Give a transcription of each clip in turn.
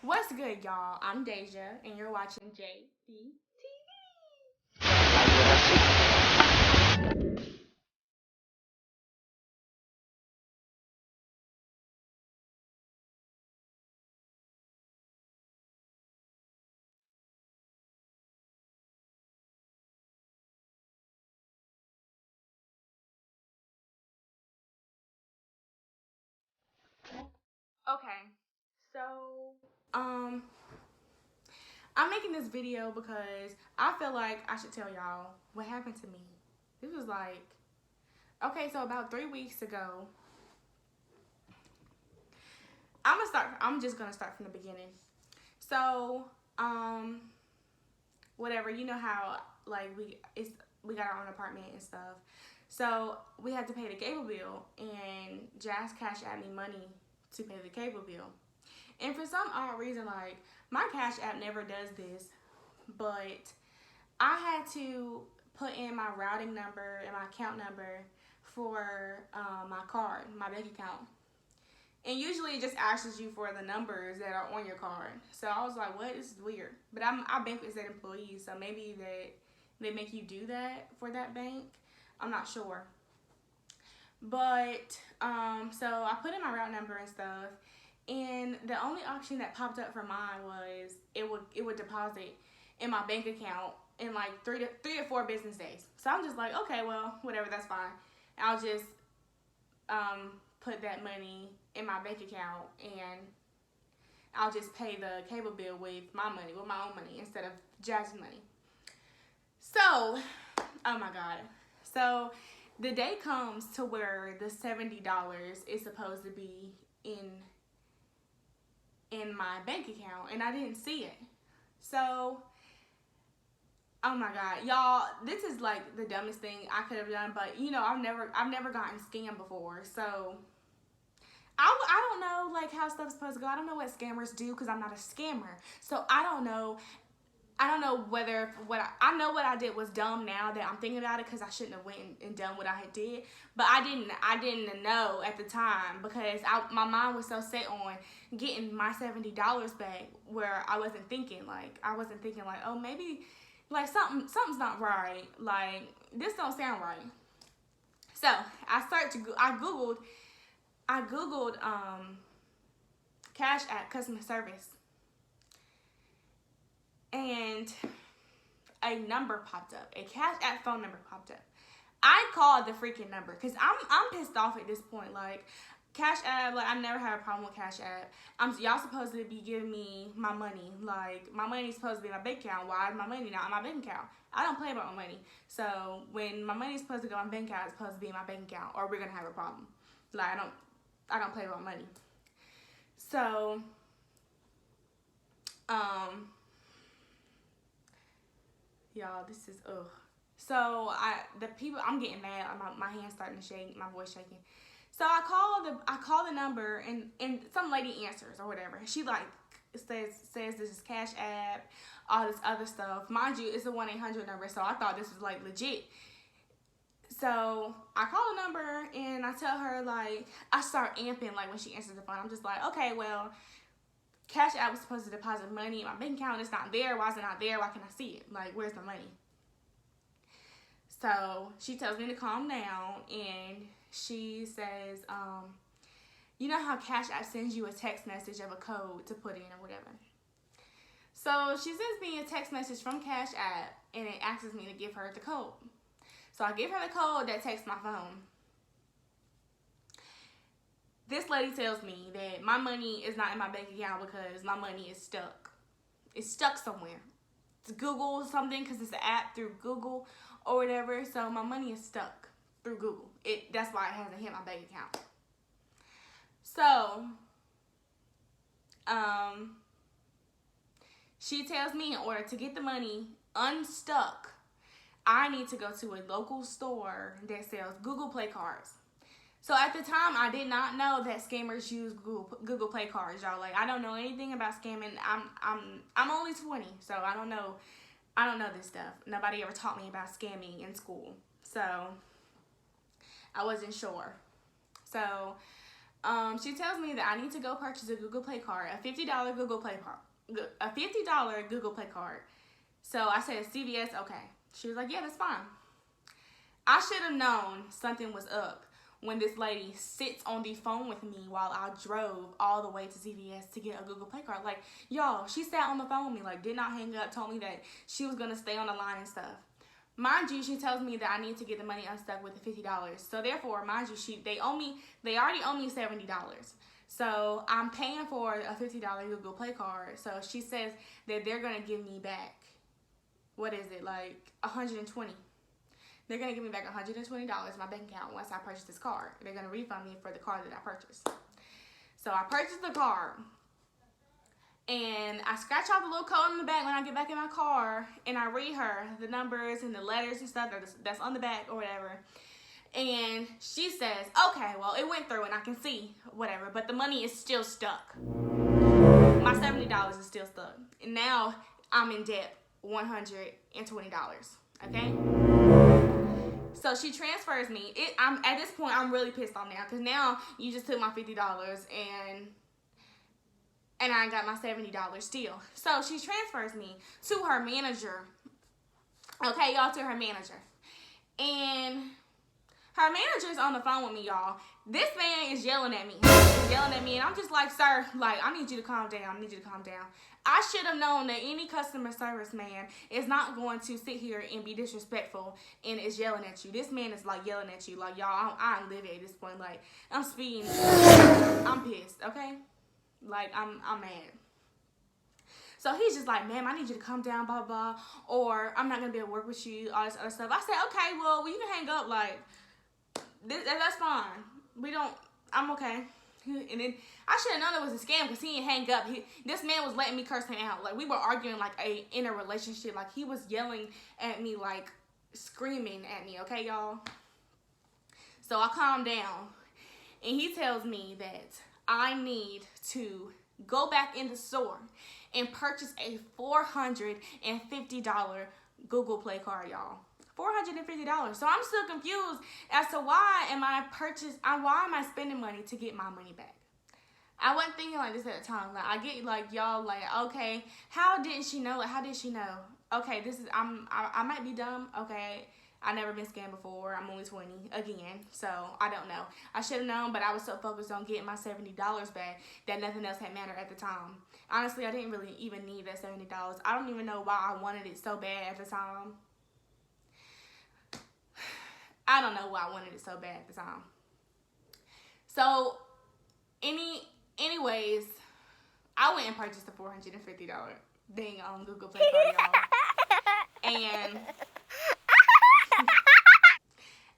What's good, y'all? I'm Deja, and you're watching JD. Okay, so um, I'm making this video because I feel like I should tell y'all what happened to me. This was like, okay, so about 3 weeks ago, I'm just gonna start from the beginning. So, um, whatever, you know how like we got our own apartment and stuff. So we had to pay the cable bill, and Jazz Cash at me money to pay the cable bill. And for some odd reason, like my Cash App never does this, but I had to put in my routing number and my account number for my card, my bank account. And usually it just asks you for the numbers that are on your card. So I was like, what? This is weird. But I bank with that employee, so maybe that they make you do that for that bank. I'm not sure. But so I put in my route number and stuff, and the only option that popped up for mine was it would deposit in my bank account in like three to 4 business days. So I'm just like, okay, well, whatever, that's fine. I'll just put that money in my bank account, and I'll just pay the cable bill with my money, with my own money, instead of Jazz's money. So, oh my God. So the day comes to where the $70 is supposed to be in my bank account, and I didn't see it. So, oh my God, y'all, this is like the dumbest thing I could have done. But you know, I've never gotten scammed before, so I don't know like how stuff's supposed to go. I don't know what scammers do because I'm not a scammer. So I don't know whether I know what I did was dumb now that I'm thinking about it, because I shouldn't have went and done what I had did. But I didn't know at the time, because my mind was so set on getting my $70 back, where I wasn't thinking like, oh, maybe like something's not right. Like, this don't sound right. So I googled Cash App customer service, and a number popped up. A Cash App phone number popped up. I called the freaking number because I'm pissed off at this point. Like, Cash App, like, I never had a problem with Cash App. Y'all supposed to be giving me my money. Like, my money's supposed to be in my bank account. Why is my money not in my bank account? I don't play about my money. So when my money's supposed to go in my bank account, it's supposed to be in my bank account, or we're gonna have a problem. Like, I don't play about money. So um y'all, this is ugh. So I'm getting mad. My hands starting to shake, my voice shaking. So I call the number, and some lady answers or whatever. She like says this is Cash App, all this other stuff. Mind you, it's a 1-800 number, so I thought this was like legit. So I call the number, and I tell her, like, I start amping like when she answers the phone. I'm just like, okay, well, Cash App was supposed to deposit money in my bank account. It's not there. Why is it not there? Why can't I see it? Like, where's the money? So she tells me to calm down, and she says, you know how Cash App sends you a text message of a code to put in or whatever. So she sends me a text message from Cash App, and it asks me to give her the code. So I give her the code that texts my phone. This lady tells me that my money is not in my bank account because my money is stuck. It's stuck somewhere. It's Google something, because it's an app through Google or whatever. So my money is stuck through Google. That's why it hasn't hit my bank account. So she tells me, in order to get the money unstuck, I need to go to a local store that sells Google Play cards. So at the time, I did not know that scammers use Google Play cards, y'all. Like, I don't know anything about scamming. I'm only 20, so I don't know this stuff. Nobody ever taught me about scamming in school, so I wasn't sure. So She tells me that I need to go purchase a Google Play card, a $50 Google Play card, a $50 Google Play card. So I said, CVS, okay. She was like, yeah, that's fine. I should have known something was up when this lady sits on the phone with me while I drove all the way to CVS to get a Google Play card. Like, y'all, she sat on the phone with me, like, did not hang up, told me that she was going to stay on the line and stuff. Mind you, she tells me that I need to get the money unstuck with the $50. So therefore, mind you, they already owe me $70. So I'm paying for a $50 Google Play card. So she says that they're going to give me back, what is it, like $120. They're going to give me back $120 in my bank account once I purchase this card. They're going to refund me for the card that I purchased. So I purchased the card. And I scratch off the little code on the back when I get back in my car. And I read her the numbers and the letters and stuff that's on the back or whatever. And she says, okay, well, it went through and I can see whatever. But the money is still stuck. My $70 is still stuck. And now I'm in debt $120. Okay? So she transfers me. I'm at this point, I'm really pissed off now. Because now you just took my $50 and I got my $70 still. So she transfers me to her manager. Okay, y'all, to her manager. And her manager's on the phone with me, y'all. This man is yelling at me. And I'm just like, sir, like, I need you to calm down. I should have known that any customer service man is not going to sit here and be disrespectful and is yelling at you. This man is like yelling at you. Like, y'all, I ain't living at this point. Like, I'm speeding. I'm pissed, okay? Like, I'm mad. So he's just like, ma'am, I need you to calm down, blah, blah, or I'm not going to be able to work with you, all this other stuff. I said, okay, well, you can hang up, like, that's fine. I'm okay. And then I should have known it was a scam because he didn't hang up. This man was letting me curse him out. Like, we were arguing like in a relationship. Like, he was yelling at me, like, screaming at me, okay, y'all? So I calmed down. And he tells me that I need to go back in the store and purchase a $450 Google Play card, y'all. $450. So I'm still confused as to why am I spending money to get my money back? I wasn't thinking like this at the time. Like, I get like, y'all, like, okay, how didn't she know? Like, how did she know? Okay, I might be dumb. Okay, I never been scammed before. I'm only 20 again, so I don't know. I should have known, but I was so focused on getting my $70 back that nothing else had mattered at the time. Honestly, I didn't really even need that $70. I don't even know why I wanted it so bad at the time. I don't know why I wanted it so bad at the time. So, anyways, I went and purchased the $450 dang on Google Play card, y'all. And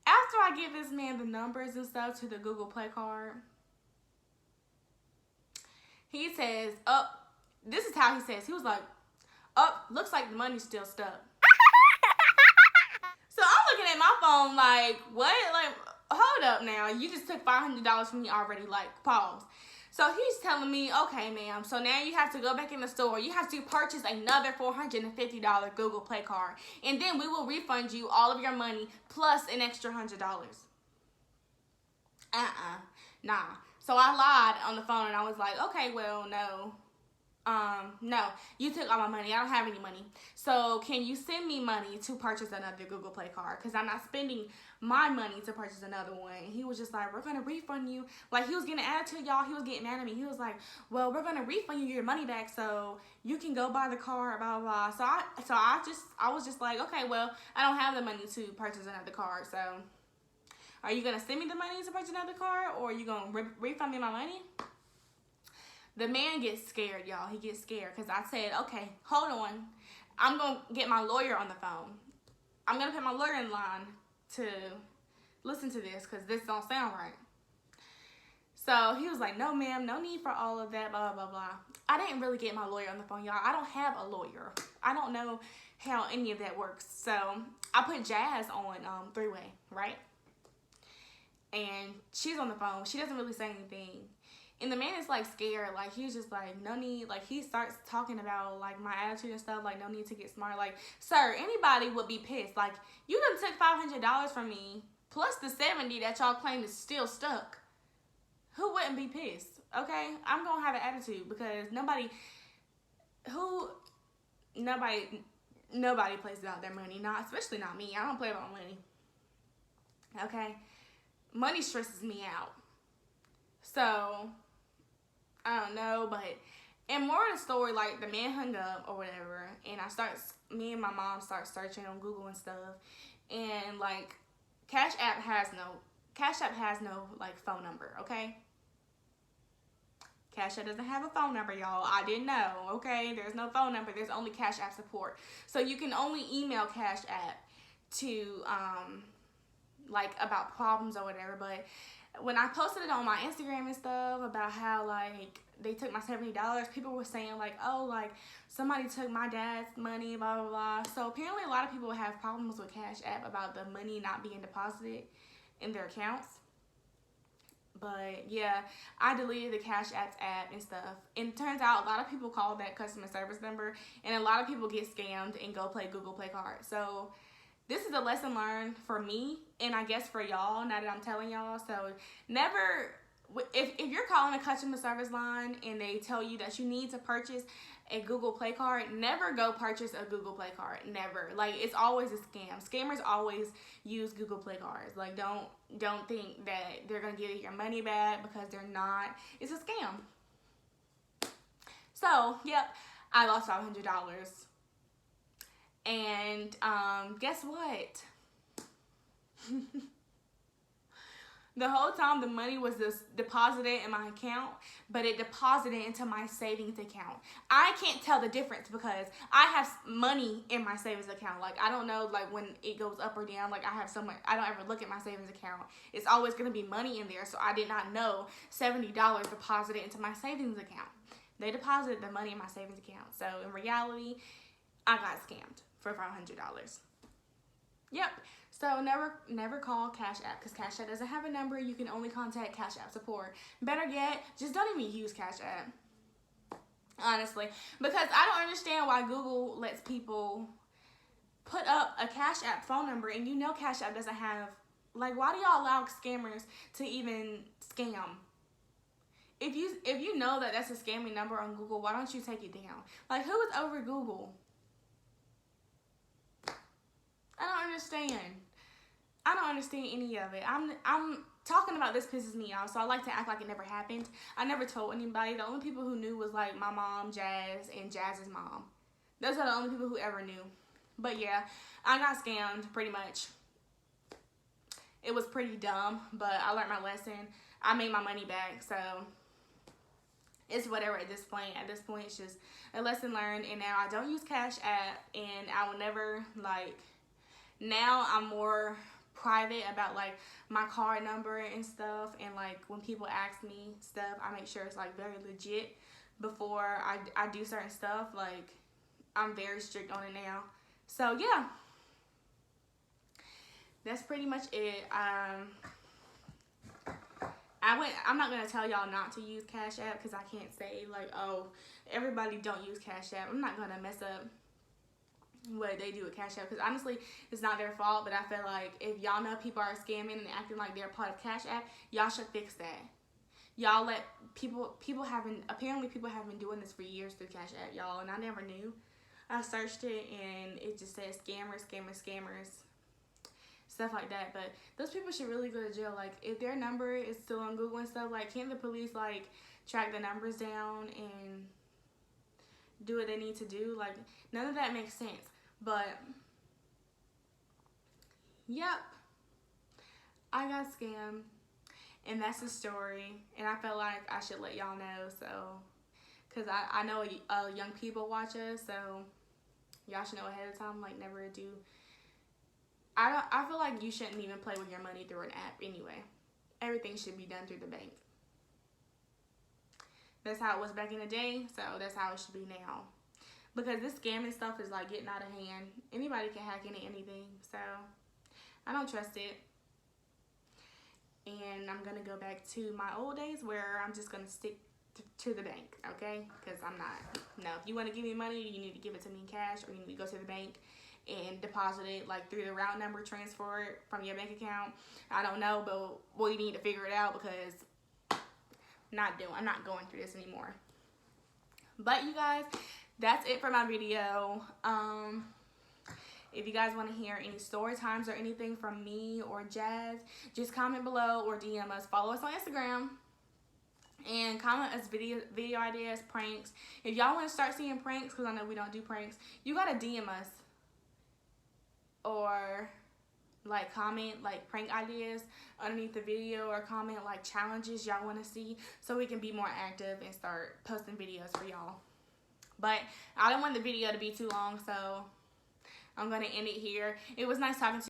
after I give this man the numbers and stuff to the Google Play card, he says, this is how he says. He was like, looks like the money's still stuck. So I'm looking at my phone like, what? Like, hold up now. You just took $500 from me already. Like, pause. So he's telling me, okay, ma'am, so now you have to go back in the store. You have to purchase another $450 Google Play card. And then we will refund you all of your money plus an extra $100. Nah. So I lied on the phone and I was like, okay, well, no, you took all my money. I don't have any money. So can you send me money to purchase another Google Play card? Because I'm not spending my money to purchase another one. And he was just like, we're going to refund you. Like, he was getting an attitude, y'all. He was getting mad at me. He was like, well, we're going to refund you your money back so you can go buy the car, blah, blah, blah. So I was just like, okay, well, I don't have the money to purchase another card. So are you going to send me the money to purchase another car, or are you going to refund me my money? The man gets scared, y'all. He gets scared because I said, okay, hold on. I'm going to get my lawyer on the phone. I'm going to put my lawyer in line to listen to this because this don't sound right. So he was like, no, ma'am, no need for all of that, blah, blah, blah. I didn't really get my lawyer on the phone, y'all. I don't have a lawyer. I don't know how any of that works. So I put Jazz on three-way, right? And she's on the phone. She doesn't really say anything. And the man is, like, scared. Like, he's just like, no need. Like, he starts talking about, like, my attitude and stuff. Like, no need to get smart. Like, sir, anybody would be pissed. Like, you done took $500 from me, plus the $70 that y'all claim is still stuck. who wouldn't be pissed? Okay, I'm gonna have an attitude because nobody plays about their money. Not especially not me. I don't play about money. Okay, money stresses me out. So I don't know, but and more of the story, like the man hung up or whatever, and me and my mom start searching on Google and stuff, and like Cash App has no like phone number, okay? Cash App doesn't have a phone number, y'all. I didn't know, okay? There's no phone number. There's only Cash App support. So you can only email Cash App to like about problems or whatever. But when I posted it on my Instagram and stuff about how like they took my $70, people were saying like, oh, like somebody took my dad's money, blah blah blah. So apparently a lot of people have problems with Cash App about the money not being deposited in their accounts. But yeah, I deleted the Cash App and stuff. And it turns out a lot of people call that customer service number, and a lot of people get scammed and go play Google Play Card. So this is a lesson learned for me, and I guess for y'all, now that I'm telling y'all. So never, if you're calling a customer service line and they tell you that you need to purchase a Google Play Card, never go purchase a Google Play Card. Never. Like, it's always a scam. Scammers always use Google Play Cards. Like, don't think that they're gonna give you your money back, because they're not. It's a scam. So, yep, I lost $500. And guess what? The whole time the money was just deposited in my account, but it deposited into my savings account. I can't tell the difference because I have money in my savings account. Like, I don't know, like, when it goes up or down. Like, I have so much, I don't ever look at my savings account. It's always going to be money in there, so I did not know $70 deposited into my savings account. They deposited the money in my savings account. So, in reality, I got scammed for $500. Yep. So never call Cash App, because Cash App doesn't have a number. You can only contact Cash App support. Better yet, just don't even use Cash App. Honestly. Because I don't understand why Google lets people put up a Cash App phone number and you know Cash App doesn't have, like, why do y'all allow scammers to even scam? If you know that that's a scamming number on Google, why don't you take it down? Like, who is over Google? I don't understand. I don't understand any of it. I'm talking about this pisses me off, so I like to act like it never happened. I never told anybody. The only people who knew was like my mom, Jazz, and Jazz's mom. Those are the only people who ever knew. But yeah, I got scammed pretty much. It was pretty dumb, but I learned my lesson. I made my money back, so it's whatever at this point. At this point, it's just a lesson learned, and now I don't use Cash App, and I will never, like, now I'm more private about like my card number and stuff, and like when people ask me stuff, I make sure it's like very legit before I do certain stuff. Like, I'm very strict on it now. So yeah, that's pretty much it. I'm not gonna tell y'all not to use Cash App, because I can't say like, oh, everybody don't use Cash App. I'm not gonna mess up what they do with Cash App, because honestly, it's not their fault. But I feel like if y'all know people are scamming and acting like they're part of Cash App, y'all should fix that. Y'all let people have been doing this for years through Cash App, y'all, and I never knew. I searched it and it just says scammers, stuff like that. But those people should really go to jail. Like, if their number is still on Google and stuff, like, can't the police like track the numbers down and do what they need to do? Like, none of that makes sense. But yep, I got scammed, and that's the story. And I felt like I should let y'all know, so, because I know young people watch us, so y'all should know ahead of time. Like, never do. I feel like you shouldn't even play with your money through an app anyway. Everything should be done through the bank. That's how it was back in the day, so that's how it should be now. Because this scamming stuff is like getting out of hand. Anybody can hack into anything, so I don't trust it. And I'm gonna go back to my old days where I'm just gonna stick to the bank, okay? Because I'm not. No, if you want to give me money, you need to give it to me in cash, or you need to go to the bank and deposit it like through the route number, transfer it from your bank account. I don't know, but we need to figure it out, because I'm not going through this anymore. But you guys, that's it for my video. If you guys want to hear any story times or anything from me or Jazz, just comment below or DM us. Follow us on Instagram. And comment us video ideas, pranks. If y'all want to start seeing pranks, because I know we don't do pranks, you got to DM us. Or like comment like prank ideas underneath the video, or comment like challenges y'all want to see, so we can be more active and start posting videos for y'all. But I don't want the video to be too long, so I'm going to end it here. It was nice talking to you.